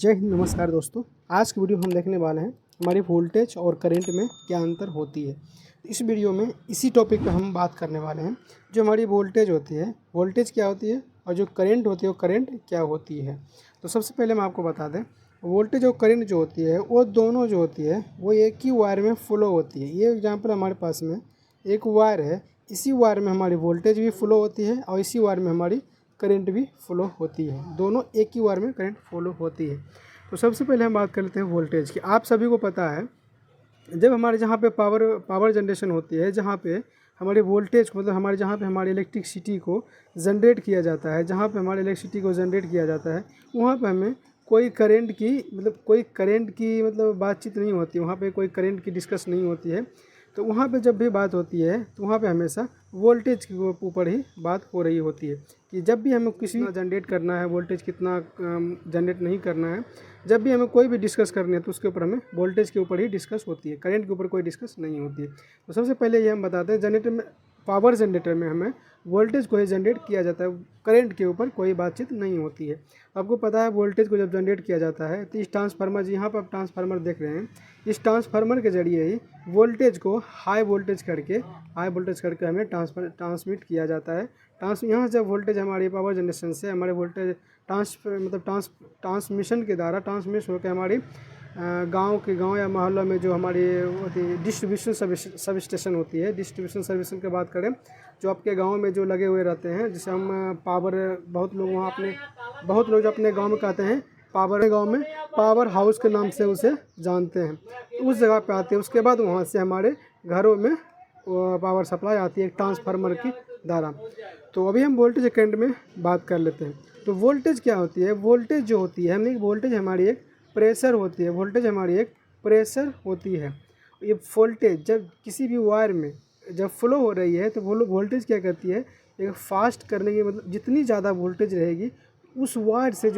जय हिंद, नमस्कार दोस्तों। आज की वीडियो हम देखने वाले हैं हमारी वोल्टेज और करंट में क्या अंतर होती है। इस वीडियो में इसी टॉपिक पे हम बात करने वाले हैं। जो हमारी वोल्टेज होती है, वोल्टेज क्या होती है, और जो करंट होती है वो करंट क्या होती है। तो सबसे पहले मैं आपको बता दें, वोल्टेज और करंट जो होती है वो दोनों जो होती है वो एक ही वायर में फ्लो होती है। ये एग्जाम्पल हमारे पास में एक वायर है, इसी वायर में हमारी वोल्टेज भी फ्लो होती है और इसी वायर में हमारी करंट भी फ्लो होती है। दोनों एक ही वायर में करंट फ्लो होती है। तो सबसे पहले हम बात कर लेते हैं वोल्टेज की। आप सभी को पता है, जब हमारे जहाँ पे पावर जनरेशन होती है, जहाँ पे हमारे वोल्टेज मतलब हमारे जहाँ पे हमारी इलेक्ट्रिसिटी को जनरेट किया जाता है, जहाँ पे हमारे इलेक्ट्रिसिटी को जनरेट किया जाता है, वहाँ पे हमें कोई करंट की बातचीत नहीं होती, वहाँ पे कोई करंट की डिस्कस नहीं होती है। तो वहाँ पे जब भी बात होती है तो वहाँ पे हमेशा वोल्टेज के ऊपर ही बात हो रही होती है कि जब भी हमें किसी जनरेट करना है, वोल्टेज कितना जनरेट नहीं करना है, जब भी हमें कोई भी डिस्कस करनी है तो उसके ऊपर हमें वोल्टेज के ऊपर ही डिस्कस होती है, करंट के ऊपर कोई डिस्कस नहीं होती है। तो सबसे पहले ये हम बताते हैं, जनरेटर में, पावर जनरेटर में हमें वोल्टेज को ही जनरेट किया जाता है, करंट के ऊपर कोई बातचीत नहीं होती है। आपको पता है वोल्टेज को जब जनरेट किया जाता है तो इस ट्रांसफार्मर, यहाँ पर आप ट्रांसफार्मर देख रहे हैं, इस ट्रांसफार्मर के जरिए ही वोल्टेज को हाई वोल्टेज करके हमें ट्रांसमिट किया जाता है। यहाँ से वोल्टेज हमारी पावर जनरेशन से हमारे वोल्टेज ट्रांसमिशन के द्वारा ट्रांसमिट होकर हमारी गांव या मोहल्ला में जो हमारी डिस्ट्रीब्यूशन सब स्टेशन होती है। डिस्ट्रीब्यूशन सर्विसन की बात करें, जो आपके गांव में जो लगे हुए रहते हैं, जिसे हम पावर, बहुत लोग जो अपने गांव में कहते हैं पावर हाउस के नाम से उसे जानते हैं। उस जगह पे आते हैं, उसके बाद वहाँ से हमारे घरों में पावर सप्लाई आती है ट्रांसफार्मर की द्वारा। तो अभी हम वोल्टेज करंट में बात कर लेते हैं। तो वोल्टेज क्या होती है? वोल्टेज जो होती है, वोल्टेज हमारी एक प्रेशर होती है। वोल्टेज हमारी एक प्रेशर होती है। ये वोल्टेज जब किसी भी वायर में जब फ्लो हो रही है तो वोल्टेज क्या करती है, एक फास्ट करने की, जितनी ज़्यादा वोल्टेज रहेगी उस वायर से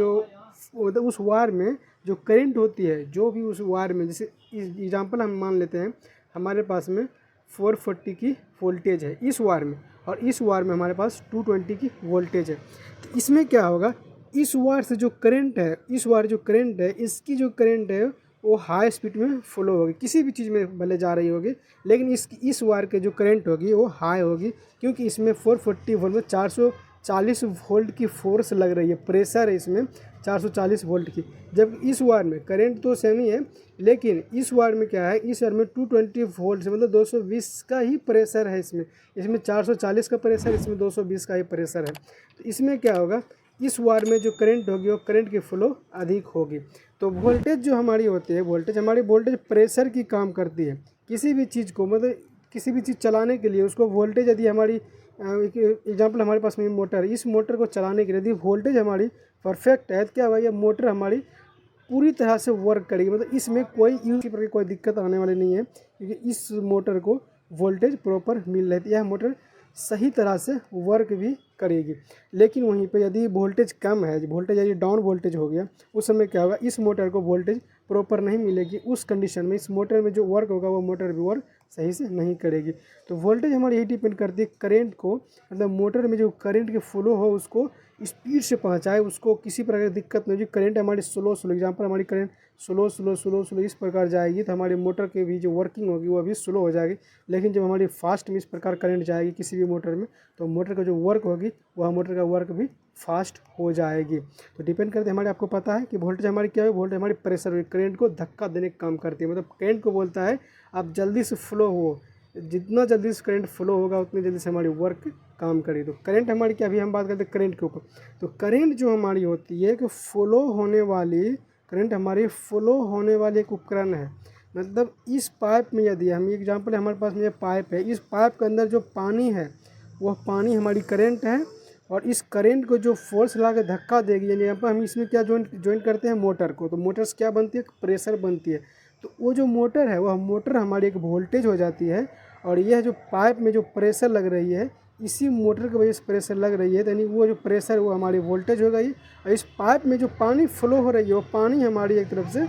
उस वायर में जो करंट होती है, जो भी उस वायर में, जैसे एग्जांपल हम मान लेते हैं, हमारे पास में 440 की वोल्टेज है इस वायर में, और इस वायर में हमारे पास 220 की वोल्टेज है। तो इसमें क्या होगा, इस वायर से जो करंट है, इसकी जो करंट है वो हाई स्पीड में फ्लो होगी, किसी भी चीज़ में भले जा रही होगी, लेकिन इस वायर के जो करंट होगी वो हाई होगी, क्योंकि इसमें 440 वोल्ट में 440 वोल्ट की फोर्स लग रही है, प्रेशर है इसमें 440 वोल्ट की। जब इस वायर में करंट तो सेम ही है, लेकिन इस वायर में क्या है, इस वायर में 220 वोल्ट से 220 का ही प्रेशर है। इसमें 440 का प्रेशर, इसमें 220 का ही प्रेशर है। तो इसमें क्या होगा, इस वायर में जो करंट होगी वो करंट की फ्लो अधिक होगी। तो वोल्टेज जो हमारी होती है, वोल्टेज प्रेशर की काम करती है। किसी भी चीज़ को, किसी भी चीज़ चलाने के लिए उसको वोल्टेज, यदि हमारी एग्जांपल हमारे पास में मोटर, इस मोटर को चलाने के लिए यदि वोल्टेज हमारी परफेक्ट है तो क्या भाई, मोटर हमारी पूरी तरह से वर्क करेगी, इसमें कोई दिक्कत आने वाली नहीं है, क्योंकि इस मोटर को वोल्टेज प्रॉपर मिल रही है, यह मोटर सही तरह से वर्क भी करेगी। लेकिन वहीं पे यदि वोल्टेज कम है, वोल्टेज यदि डाउन वोल्टेज हो गया, उस समय क्या होगा, इस मोटर को वोल्टेज प्रॉपर नहीं मिलेगी। उस कंडीशन में इस मोटर में जो वर्क होगा वो मोटर भी वर्क सही से नहीं करेगी। तो वोल्टेज हमारी यही डिपेंड करती है करंट को, मोटर में जो करंट के फ्लो हो उसको स्पीड से पहुंचाए, उसको किसी प्रकार की दिक्कत नहीं होगी। करंट हमारी स्लो एग्जांपल हमारी करंट स्लो इस प्रकार जाएगी तो हमारी मोटर की भी जो वर्किंग होगी वो अभी स्लो हो जाएगी। लेकिन जब हमारी फास्ट में इस प्रकार करंट जाएगी किसी भी मोटर में, तो मोटर का जो वर्क होगी वह मोटर का वर्क भी फास्ट हो जाएगी। तो डिपेंड करते हमारे, आपको पता है कि वोल्टेज हमारी क्या है, वोल्टेज हमारी प्रेशर, करंट को धक्का देने का काम करती है। करंट को बोलता है आप जल्दी से फ्लो हो, जितना जल्दी से करंट फ्लो होगा उतनी जल्दी से हमारी वर्क काम करेगी। तो करंट हमारी क्या, अभी हम बात करते हैं करंट के ऊपर। तो करंट जो हमारी होती है कि करंट हमारी फ्लो होने वाली एक उपकरण है। इस पाइप में, यदि हम एग्जांपल हमारे पास में ये पाइप है, इस पाइप के अंदर जो पानी है वह पानी हमारी करंट है, और इस करंट को जो फोर्स ला के धक्का देगी, यानी यहाँ पर हम इसमें क्या ज्वाइन करते हैं, मोटर को। तो मोटर से क्या बनती है, प्रेशर बनती है। तो वो जो मोटर है वह मोटर हमारी एक वोल्टेज हो जाती है, और यह जो पाइप में जो प्रेशर लग रही है, इसी मोटर की वजह से प्रेशर लग रही है, यानी वो जो प्रेशर वो हमारी वोल्टेज हो गई। और इस पाइप में जो पानी फ्लो हो रही है वो पानी हमारी एक तरफ से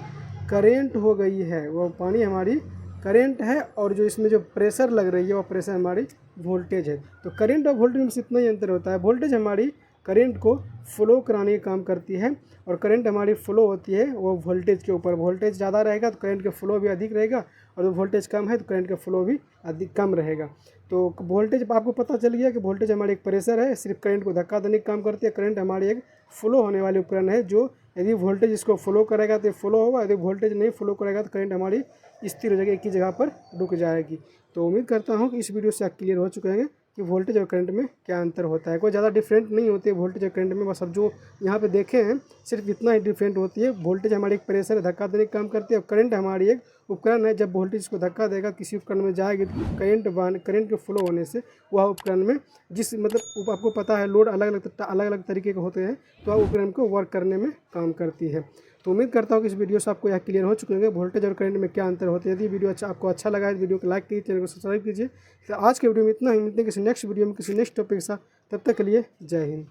करेंट हो गई है, वो पानी हमारी करंट है, और जो इसमें जो प्रेशर लग रही है वो प्रेशर हमारी वोल्टेज है। तो करंट और वोल्टेज में इतना ही अंतर होता है। वोल्टेज हमारी करंट को फ्लो कराने का काम करती है। और करंट हमारी फ्लो होती है वो वोल्टेज के ऊपर। वोल्टेज ज़्यादा रहेगा तो करंट का फ्लो भी अधिक रहेगा, और जब वोल्टेज कम है तो करंट का फ्लो भी अधिक कम रहेगा। तो वोल्टेज आपको पता चल गया कि वोल्टेज हमारी एक प्रेशर है, सिर्फ करंट को धक्का देने का काम करती है। करंट हमारी एक फ्लो होने वाली उपकरण है, जो यदि वोल्टेज इसको फ्लो करेगा तो फ्लो होगा, यदि वोल्टेज नहीं फ्लो करेगा तो करंट हमारी स्थिर हो जाएगी, एक ही जगह पर रुक जाएगी। तो उम्मीद करता हूँ कि इस वीडियो से आप क्लियर हो चुके हैं कि वोल्टेज और करंट में क्या अंतर होता है। कोई ज़्यादा डिफरेंट नहीं होती है वोल्टेज और करंट में, बस अब जो यहाँ पे देखे हैं सिर्फ इतना ही डिफरेंट होती है। वोल्टेज हमारी एक प्रेशर है, धक्का देने का काम करती है, और करंट हमारी एक उपकरण है। जब वोल्टेज को धक्का देगा किसी उपकरण में जाएगी तो करंट के फ्लो होने से वह उपकरण में जिस मतलब आपको पता है लोड अलग अलग तरीके के होते हैं, तो वह उपकरण को वर्क करने में काम करती है। तो उम्मीद करता हूँ कि इस वीडियो से आपको यह क्लियर हो चुके होंगे वोल्टेज और करंट में क्या अंतर होते हैं। यदि वीडियो आपको अच्छा लगा है तो वीडियो को लाइक कीजिए, चैनल को सब्सक्राइब कीजिए। तो आज के वीडियो में इतना ही, मिलते हैं किसी नेक्स्ट वीडियो में किसी नेक्स्ट टॉपिक के साथ। तब तक के लिए जय हिंद।